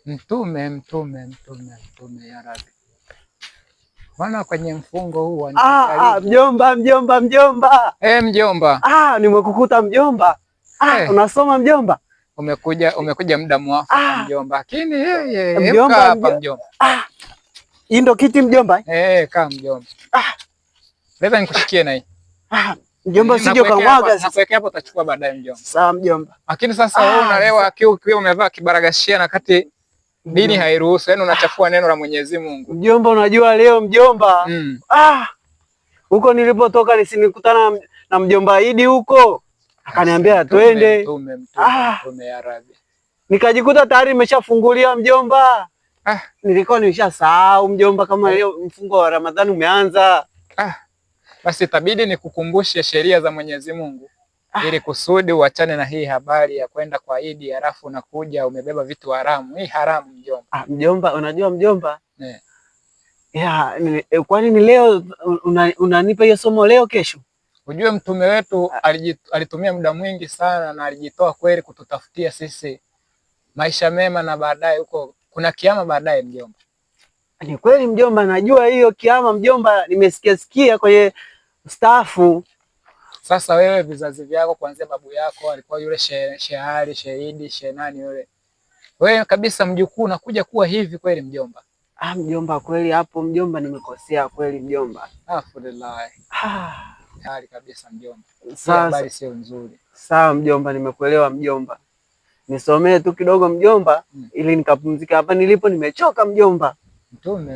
Mtume ya Rabbi. Maana kwenye mfungo huu mjomba. Mjomba. Nimekukuta mjomba. Unasoma mjomba? Umekuja muda mwafaka mjomba. Lakini mjomba hapa mjomba. Hii ndo kiti mjomba? Kaa mjomba. Leta nikushikie na hii. Mjomba usije kamwaga. Nakuwekea hapo utachukua baadaye mjomba. Sawa mjomba. Lakini sasa wewe unalewa ukiwa umevaa kibaragashia na kati dini hairuhusu. Yaani unachafua neno la Mwenyezi Mungu. Mjomba unajua leo mjomba. Huko nilipotoka nisinikutana na mjomba Idi huko. Akaniambia twende. Mtume ya Rabbi. Nikajikuta tayari nimeshafungulia mjomba. Nilikuwa nimeshasahau mjomba kama leo mfungo wa Ramadhani umeanza. Basi itabidi nikukumbushe sheria za Mwenyezi Mungu ili kusudi uachane na hii habari ya kwenda kwa Idi halafu unakuja umebeba vitu haramu. Hii haramu mjomba. Mjomba unajua mjomba? Kwani ni leo unanipa hiyo somo leo kesho? Ujue mtume wetu alitumia muda mwingi sana na alijitoa kweli kututafutia sisi maisha mema na baadaye huko kuna kiama baadaye mjomba. Ni kweli mjomba, najua hiyo kiama mjomba, nimesikia kwenye staafu. Sasa wewe vizazi vyako kuanzia babu yako alikuwa yule Shehali, Shehidi, Shenani yule. Wewe kabisa mjukuu unakuja kuwa hivi kweli mjomba? Mjomba kweli hapo mjomba nimekosea kweli mjomba. Alhamdulillah. Hali kabisa mjomba. Habari sio nzuri. Sawa mjomba, nimekuelewa mjomba. Nisomee tu kidogo mjomba ili nikapumzika hapa nilipo nimechoka mjomba. Mtume